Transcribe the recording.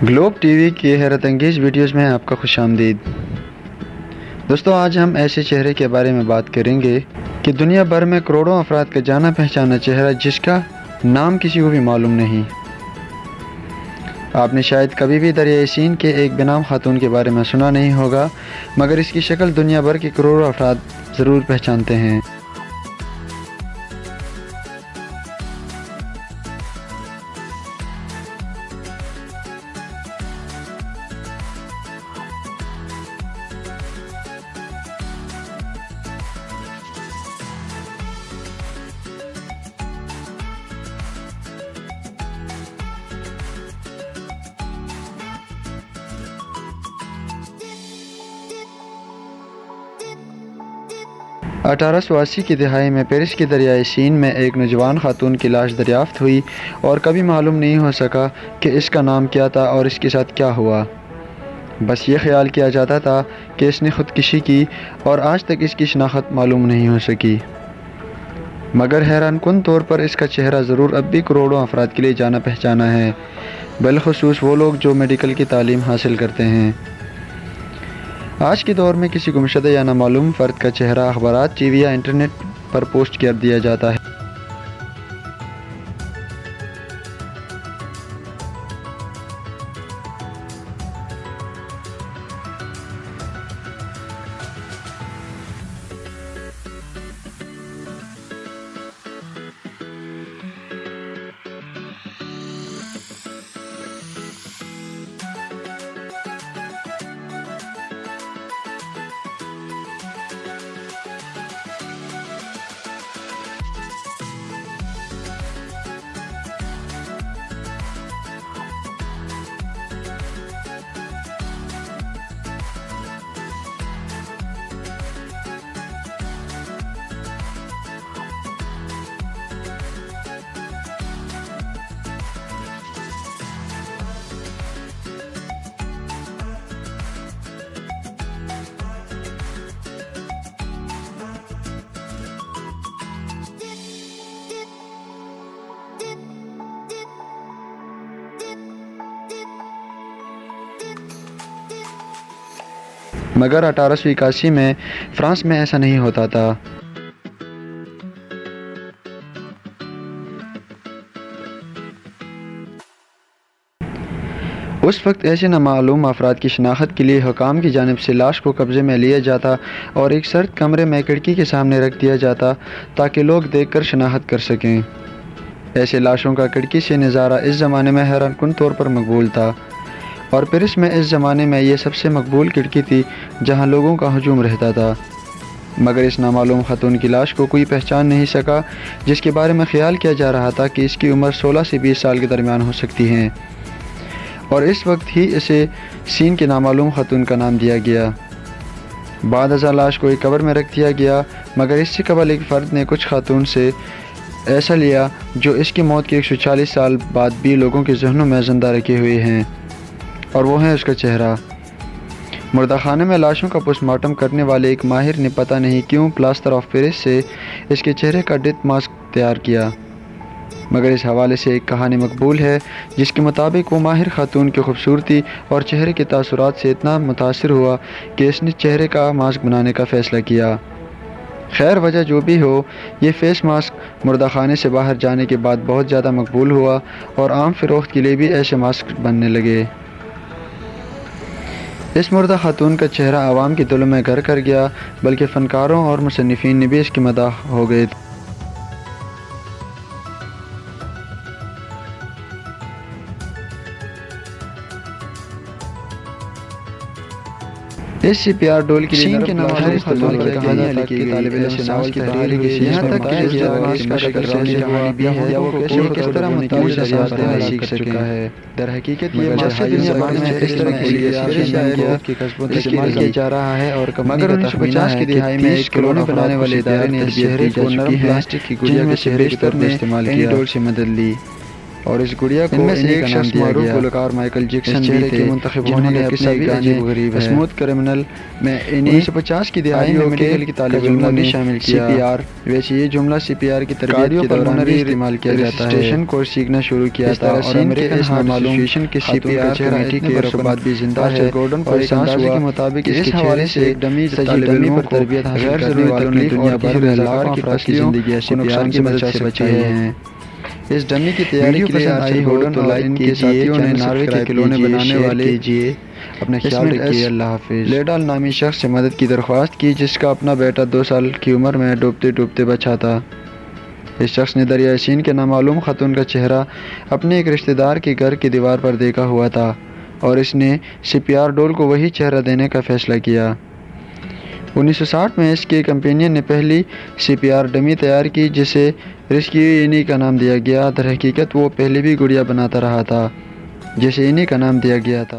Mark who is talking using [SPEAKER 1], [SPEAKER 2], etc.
[SPEAKER 1] Globe T V کی حیرت انگیز ویڈیوز میں آپ کا خوش آمدید۔ دوستو، آج ہم ایسے چہرے کے بارے میں بات کریں گے کہ دنیا بھر میں کروڑوں افراد کا جانا پہچانا چہرہ جس کا نام کسی کو بھی معلوم نہیں۔ آپ نے شاید کبھی بھی دریائے سین کے ایک بے نام خاتون کے بارے میں سنا نہیں ہوگا، مگر اس کی شکل دنیا بھر کے کروڑوں افراد ضرور پہچانتے ہیں۔ 1880 کی دہائی میں پیرس کی دریائے سین میں ایک نوجوان خاتون کی لاش دریافت ہوئی اور کبھی معلوم نہیں ہو سکا کہ اس کا نام کیا تھا اور اس کے ساتھ کیا ہوا۔ بس یہ خیال کیا جاتا تھا کہ اس نے خودکشی کی اور آج تک اس کی شناخت معلوم نہیں ہو سکی۔ مگر حیران کن طور پر اس کا چہرہ ضرور اب بھی کروڑوں افراد کے لیے جانا پہچانا ہے، بالخصوص وہ لوگ جو میڈیکل کی تعلیم حاصل کرتے ہیں۔ آج کے دور میں کسی گمشدہ یا نامعلوم فرد کا چہرہ اخبارات، ٹی وی یا انٹرنیٹ پر پوسٹ کر دیا جاتا ہے۔ مگر 1881 میں فرانس میں ایسا نہیں ہوتا تھا۔ اس وقت ایسے نامعلوم افراد کی شناخت کے لیے حکام کی جانب سے لاش کو قبضے میں لیا جاتا اور ایک سرد کمرے میں کھڑکی کے سامنے رکھ دیا جاتا تاکہ لوگ دیکھ کر شناخت کر سکیں۔ ایسے لاشوں کا کھڑکی سے نظارہ اس زمانے میں حیران کن طور پر مقبول تھا، اور پیرس میں اس زمانے میں یہ سب سے مقبول کھڑکی تھی جہاں لوگوں کا ہجوم رہتا تھا۔ مگر اس نامعلوم خاتون کی لاش کو کوئی پہچان نہیں سکا، جس کے بارے میں خیال کیا جا رہا تھا کہ اس کی عمر 16 سے 20 سال کے درمیان ہو سکتی ہے، اور اس وقت ہی اسے سین کے نامعلوم خاتون کا نام دیا گیا۔ بعد ازاں لاش کو ایک قبر میں رکھ دیا گیا، مگر اس سے قبل ایک فرد نے کچھ خاتون سے ایسا لیا جو اس کی موت کے 140 سال بعد بھی لوگوں کے ذہنوں میں زندہ رکھے ہوئے ہیں، اور وہ ہے اس کا چہرہ۔ مردہ خانے میں لاشوں کا پوسٹ مارٹم کرنے والے ایک ماہر نے پتہ نہیں کیوں پلاسٹر آف پیرس سے اس کے چہرے کا ڈیتھ ماسک تیار کیا، مگر اس حوالے سے ایک کہانی مقبول ہے جس کے مطابق وہ ماہر خاتون کی خوبصورتی اور چہرے کے تاثرات سے اتنا متاثر ہوا کہ اس نے چہرے کا ماسک بنانے کا فیصلہ کیا۔ خیر، وجہ جو بھی ہو، یہ فیس ماسک مردہ خانے سے باہر جانے کے بعد بہت زیادہ مقبول ہوا اور عام فروخت کے لیے بھی ایسے ماسک بننے لگے۔ اس مردہ خاتون کا چہرہ عوام کے دلوں میں گھر کر گیا، بلکہ فنکاروں اور مصنفین نے بھی اس کی مداح ہو گئے۔ اس سی پی آر ڈول کے لیے سین کے نام خاتون کی کہانیاں لکھی گئی، طالب علم سے ناول کی تحریر ہوئی، یہاں تک کہ اس جواز کا شکل کیسے ہوا بھی ہے یا وہ کس طرح متعدد اثرات دینا سیکھ سکا ہے۔ در حقیقت یہ مقصد زبان میں اس طرح کی شاعریت کی قصبوں استعمال کیا جا رہا ہے، اور مگر 1950 کی دہائی میں ایک کھلونے بنانے والے ادارے نے اس چہرے کو نرم پلاسٹک کی گڑیا کے چہرے کے طور پر استعمال کیا، ڈول سے مدد لی۔ اور اس گڑیا کو
[SPEAKER 2] ان میں سے ایک
[SPEAKER 1] کا نام
[SPEAKER 2] شخص
[SPEAKER 1] دیا
[SPEAKER 2] معروف
[SPEAKER 1] گیا۔
[SPEAKER 2] گلوکار مائیکل جیکسن
[SPEAKER 1] چہرے
[SPEAKER 2] بھی
[SPEAKER 1] کے
[SPEAKER 2] تھے
[SPEAKER 1] منتخب
[SPEAKER 2] جنہوں
[SPEAKER 1] ہونے
[SPEAKER 2] نے
[SPEAKER 1] کا
[SPEAKER 2] اپنے
[SPEAKER 1] قصہ بھی
[SPEAKER 2] گانے
[SPEAKER 1] عجیب و غریب ہے۔
[SPEAKER 2] اسموتھ کرمنل میں انہیں
[SPEAKER 1] 1950 کی دہائی میں میڈیکل کی طالب علموں نے
[SPEAKER 2] شامل کیا۔
[SPEAKER 1] CPR، ویسے یہ جملہ CPR کی تربیت کے دوران بھی استعمال کیا جاتا ہے۔
[SPEAKER 2] ریسسٹیشن کورس سیکھنا شروع کیا
[SPEAKER 1] اس
[SPEAKER 2] تھا
[SPEAKER 1] طرح
[SPEAKER 2] اور
[SPEAKER 1] سین کے
[SPEAKER 2] امریکن
[SPEAKER 1] اس
[SPEAKER 2] ہارٹ
[SPEAKER 1] نامعلوم
[SPEAKER 2] ایسوسی ایشن کے
[SPEAKER 1] خاتون کا
[SPEAKER 2] CPR
[SPEAKER 1] چہرہ
[SPEAKER 2] کمیٹی
[SPEAKER 1] اتنے
[SPEAKER 2] کے
[SPEAKER 1] برسوں
[SPEAKER 2] رکن
[SPEAKER 1] بعد بھی زندہ ہے
[SPEAKER 2] آرچر گورڈن کو
[SPEAKER 1] اور
[SPEAKER 2] ایک
[SPEAKER 1] اس
[SPEAKER 2] اندازے
[SPEAKER 1] اندازے
[SPEAKER 2] کے
[SPEAKER 1] کے
[SPEAKER 2] مطابق
[SPEAKER 1] مطابق
[SPEAKER 2] اس
[SPEAKER 1] اس
[SPEAKER 2] حوالے سے
[SPEAKER 1] ایک ڈمی
[SPEAKER 2] سجی
[SPEAKER 1] طالب
[SPEAKER 2] ڈمی
[SPEAKER 1] علموں
[SPEAKER 2] پر
[SPEAKER 1] کو
[SPEAKER 2] تربیت حاصل
[SPEAKER 1] غیر
[SPEAKER 2] کرنے
[SPEAKER 1] ضروری
[SPEAKER 2] والوں نے
[SPEAKER 1] تکلیف
[SPEAKER 2] دنیا
[SPEAKER 1] اور
[SPEAKER 2] بھر
[SPEAKER 1] کسی
[SPEAKER 2] میں
[SPEAKER 1] رضاکاروں
[SPEAKER 2] لاکھوں
[SPEAKER 1] کی
[SPEAKER 2] افراد کی
[SPEAKER 1] پسلیوں
[SPEAKER 2] زندگیاں
[SPEAKER 1] کو نقصان
[SPEAKER 2] CPR
[SPEAKER 1] سے
[SPEAKER 2] کی
[SPEAKER 1] بچا
[SPEAKER 2] مدد سے
[SPEAKER 1] سکتی
[SPEAKER 2] بچائی
[SPEAKER 1] ہے۔
[SPEAKER 2] ہیں۔
[SPEAKER 1] اس ڈمی کی تیاری
[SPEAKER 2] ویڈیو
[SPEAKER 1] کے لیے
[SPEAKER 2] پسند
[SPEAKER 1] آرچر
[SPEAKER 2] آئی ہو
[SPEAKER 1] گورڈن
[SPEAKER 2] تو
[SPEAKER 1] اور
[SPEAKER 2] لائک
[SPEAKER 1] ان کے
[SPEAKER 2] کیجیے،
[SPEAKER 1] ساتھیوں نے
[SPEAKER 2] چینل
[SPEAKER 1] ناروے کے
[SPEAKER 2] سبسکرائب
[SPEAKER 1] کھلونے
[SPEAKER 2] کیجیے،
[SPEAKER 1] بنانے
[SPEAKER 2] شیئر
[SPEAKER 1] والے
[SPEAKER 2] کیجیے، اپنا خیال
[SPEAKER 1] اسمتھ
[SPEAKER 2] رکھیے،
[SPEAKER 1] ایس
[SPEAKER 2] اللہ حافظ۔
[SPEAKER 1] لیڈال نامی شخص سے مدد کی درخواست کی جس کا اپنا بیٹا 2 سال کی عمر میں ڈوبتے ڈوبتے بچا تھا۔ اس شخص نے دریائے سین کے نامعلوم خاتون کا چہرہ اپنے ایک رشتہ دار کے گھر کی دیوار پر دیکھا ہوا تھا اور اس نے CPR ڈول کو وہی چہرہ دینے کا فیصلہ کیا۔ 1960 میں اس کے کمپینین نے پہلی CPR ڈمی تیار کی جسے ریسکیو اینی کا نام دیا گیا۔ در حقیقت وہ پہلے بھی گڑیا بناتا رہا تھا جسے اینی کا نام دیا گیا تھا۔